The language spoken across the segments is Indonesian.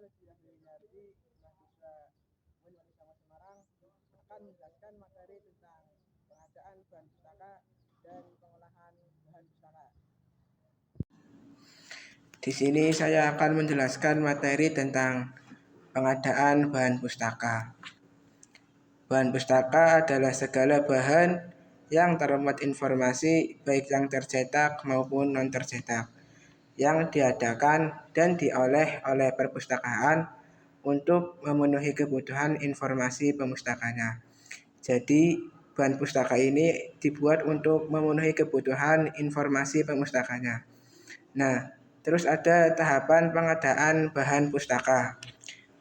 Lutfi Rahmayardi, mahasiswa Universitas Semarang, akan menjelaskan materi tentang pengadaan bahan pustaka dan pengolahan bahan pustaka. Di sini saya akan menjelaskan materi tentang pengadaan bahan pustaka. Bahan pustaka adalah segala bahan yang termuat informasi baik yang tercetak maupun non tercetak yang diadakan dan diolah oleh perpustakaan untuk memenuhi kebutuhan informasi pemustakanya. Jadi bahan pustaka ini dibuat untuk memenuhi kebutuhan informasi pemustakanya. Nah, terus ada tahapan pengadaan bahan pustaka.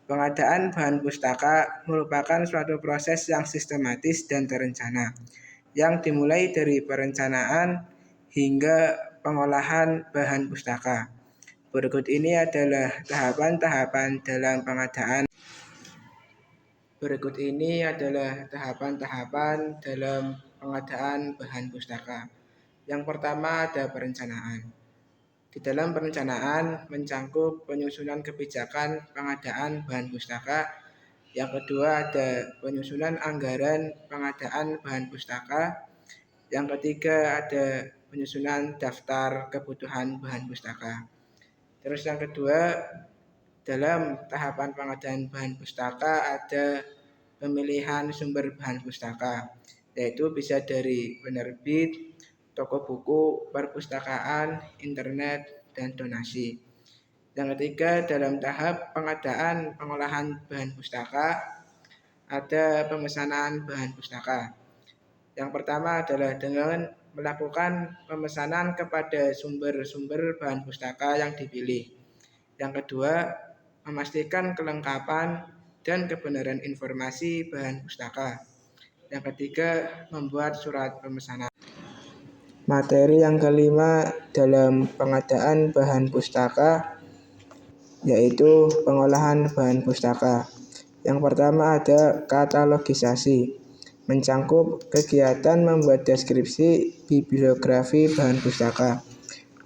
Pengadaan bahan pustaka merupakan suatu proses yang sistematis dan terencana, yang dimulai dari perencanaan hingga pengolahan bahan pustaka. Berikut ini adalah tahapan-tahapan dalam pengadaan. Bahan pustaka. Yang pertama ada perencanaan. Di dalam perencanaan mencangkup penyusunan kebijakan pengadaan bahan pustaka. Yang kedua ada penyusunan anggaran pengadaan bahan pustaka. Yang ketiga ada penyusunan daftar kebutuhan bahan pustaka. Terus yang kedua, dalam tahapan pengadaan bahan pustaka ada pemilihan sumber bahan pustaka, yaitu bisa dari penerbit, toko buku, perpustakaan, internet, dan donasi. Yang ketiga, dalam tahap pengadaan pengolahan bahan pustaka ada pemesanan bahan pustaka. Yang pertama adalah dengan melakukan pemesanan kepada sumber-sumber bahan pustaka yang dipilih. Yang kedua, memastikan kelengkapan dan kebenaran informasi bahan pustaka. Yang ketiga, membuat surat pemesanan. Materi yang kelima dalam pengadaan bahan pustaka yaitu pengolahan bahan pustaka. Yang pertama ada katalogisasi, mencangkup kegiatan membuat deskripsi bibliografi bahan pustaka.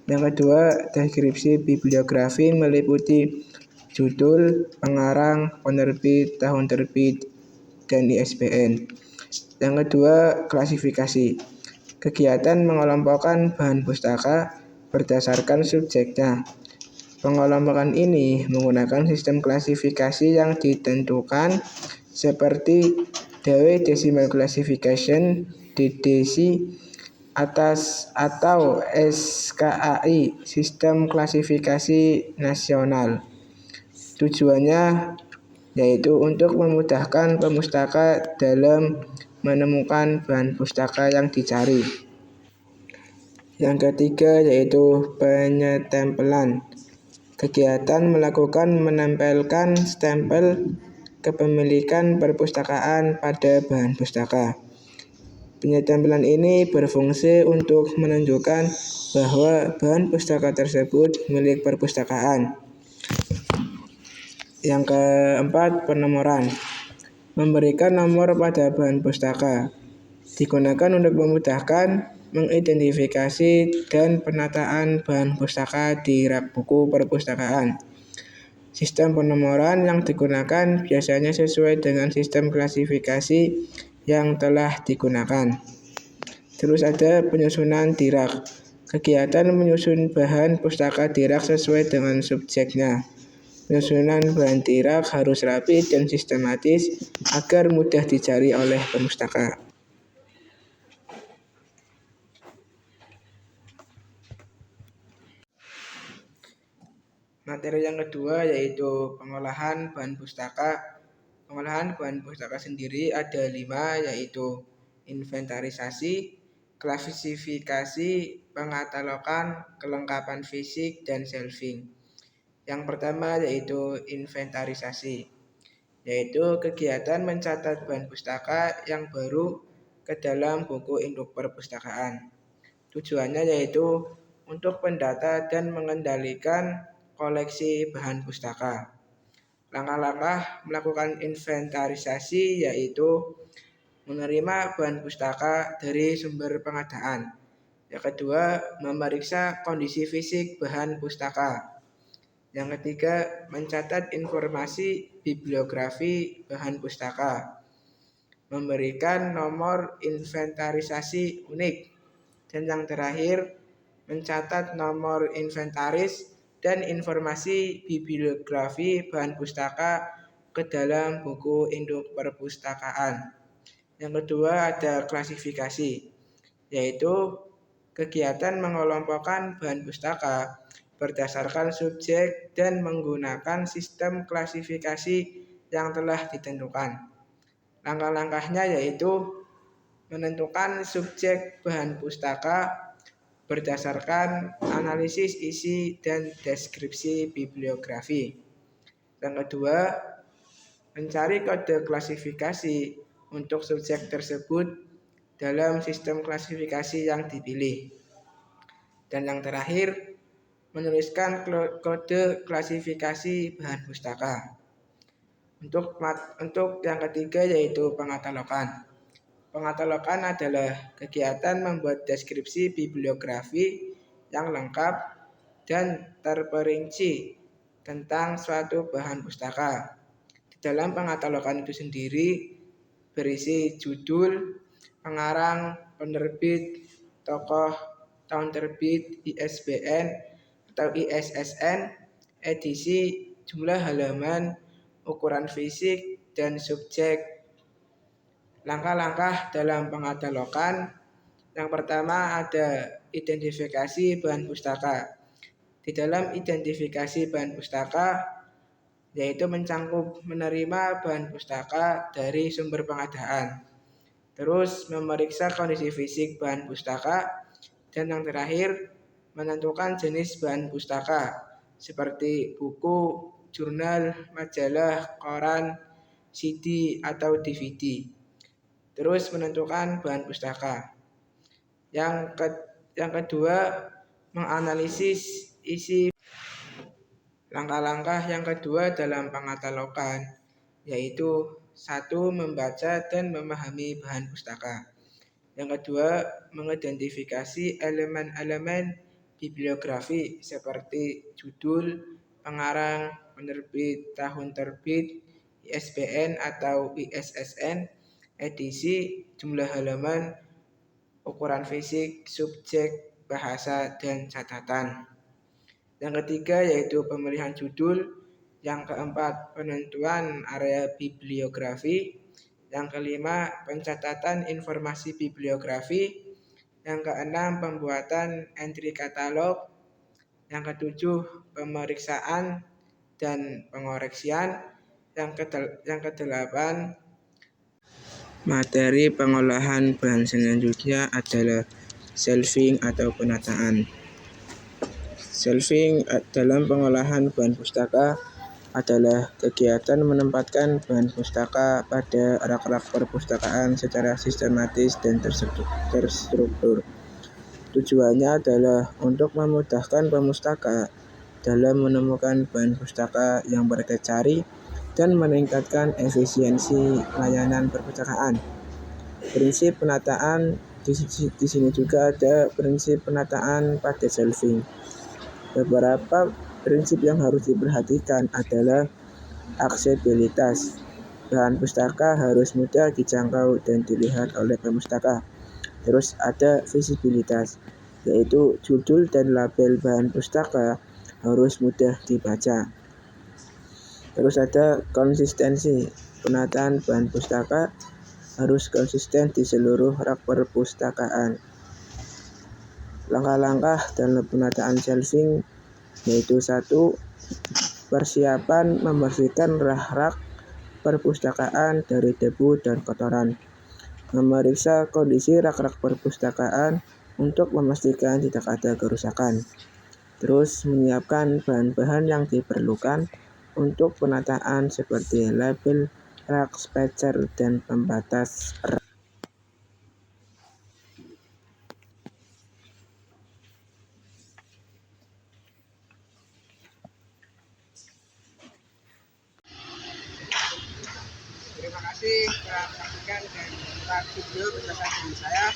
Yang kedua, deskripsi bibliografi meliputi judul, pengarang, penerbit, tahun terbit, dan ISBN. Yang kedua, klasifikasi. Kegiatan mengelompokkan bahan pustaka berdasarkan subjeknya. Pengelompokan ini menggunakan sistem klasifikasi yang ditentukan seperti Dewey Decimal Classification, DDC, atas atau SKAI, Sistem Klasifikasi Nasional. Tujuannya yaitu untuk memudahkan pemustaka dalam menemukan bahan pustaka yang dicari. Yang ketiga yaitu penyetempelan. Kegiatan melakukan menempelkan stempel kepemilikan perpustakaan pada bahan pustaka. Penyetempelan ini berfungsi untuk menunjukkan bahwa bahan pustaka tersebut milik perpustakaan. Yang keempat, penomoran. Memberikan nomor pada bahan pustaka. Digunakan untuk memudahkan mengidentifikasi dan penataan bahan pustaka di rak buku perpustakaan. Sistem penomoran yang digunakan biasanya sesuai dengan sistem klasifikasi yang telah digunakan. Terus ada penyusunan di rak. Kegiatan menyusun bahan pustaka di rak sesuai dengan subjeknya. Penyusunan bahan di rak harus rapi dan sistematis agar mudah dicari oleh pemustaka. Materi yang kedua yaitu pengolahan bahan pustaka. Pengolahan bahan pustaka sendiri ada 5, yaitu inventarisasi, klasifikasi, pengatalogan, kelengkapan fisik, dan shelving. Yang pertama yaitu inventarisasi, yaitu kegiatan mencatat bahan pustaka yang baru ke dalam buku induk perpustakaan. Tujuannya yaitu untuk mendata dan mengendalikan koleksi bahan pustaka. Langkah-langkah melakukan inventarisasi yaitu menerima bahan pustaka dari sumber pengadaan. Yang kedua, memeriksa kondisi fisik bahan pustaka. Yang ketiga, mencatat informasi bibliografi bahan pustaka, memberikan nomor inventarisasi unik. Dan yang terakhir, mencatat nomor inventaris dan informasi bibliografi bahan pustaka ke dalam buku induk perpustakaan. Yang kedua ada klasifikasi, yaitu kegiatan mengelompokkan bahan pustaka berdasarkan subjek dan menggunakan sistem klasifikasi yang telah ditentukan. Langkah-langkahnya yaitu menentukan subjek bahan pustaka berdasarkan analisis isi dan deskripsi bibliografi. Yang kedua, mencari kode klasifikasi untuk subjek tersebut dalam sistem klasifikasi yang dipilih. Dan yang terakhir, menuliskan kode klasifikasi bahan pustaka. Untuk yang ketiga yaitu pengatalogan. Pengatalogan adalah kegiatan membuat deskripsi bibliografi yang lengkap dan terperinci tentang suatu bahan pustaka. Di dalam pengatalogan itu sendiri berisi judul, pengarang, penerbit, tokoh, tahun terbit, ISBN atau ISSN, edisi, jumlah halaman, ukuran fisik, dan subjek. Langkah-langkah dalam pengatalogan. Yang pertama ada identifikasi bahan pustaka. Di dalam identifikasi bahan pustaka, yaitu mencangkup menerima bahan pustaka dari sumber pengadaan, terus memeriksa kondisi fisik bahan pustaka, dan yang terakhir menentukan jenis bahan pustaka seperti buku, jurnal, majalah, koran, CD atau DVD. Terus menentukan bahan pustaka. Yang kedua, menganalisis isi. Langkah-langkah yang kedua dalam pengatalogan yaitu 1. Membaca dan memahami bahan pustaka. Yang kedua, mengidentifikasi elemen-elemen bibliografi seperti judul, pengarang, penerbit, tahun terbit, ISBN atau ISSN, edisi, jumlah halaman, ukuran fisik, subjek, bahasa, dan catatan. Yang ketiga yaitu pemilihan judul. Yang keempat, penentuan area bibliografi. Yang kelima, pencatatan informasi bibliografi. Yang keenam, pembuatan entry katalog. Yang ketujuh, pemeriksaan dan pengoreksian. Yang kedelapan, materi pengolahan bahan selanjutnya adalah shelving atau penataan. Shelving dalam pengolahan bahan pustaka adalah kegiatan menempatkan bahan pustaka pada rak-rak perpustakaan secara sistematis dan terstruktur. Tujuannya adalah untuk memudahkan pemustaka dalam menemukan bahan pustaka yang mereka cari dan meningkatkan efisiensi layanan perpustakaan. Prinsip penataan di sini juga ada prinsip penataan pada shelving. Beberapa prinsip yang harus diperhatikan adalah aksesibilitas. Bahan pustaka harus mudah dijangkau dan dilihat oleh pemustaka. Terus ada visibilitas, yaitu judul dan label bahan pustaka harus mudah dibaca. Terus ada konsistensi. Penataan bahan pustaka harus konsisten di seluruh rak perpustakaan. Langkah-langkah dalam penataan shelving yaitu 1. Persiapan membersihkan rak perpustakaan dari debu dan kotoran. Memeriksa kondisi rak-rak perpustakaan untuk memastikan tidak ada kerusakan. Terus menyiapkan bahan-bahan yang diperlukan untuk penataan seperti label, rak, spacer, dan pembatas rak. Terima kasih telah menyaksikan dan menonton video penjelasan dari saya.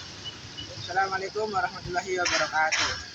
Assalamualaikum warahmatullahi wabarakatuh.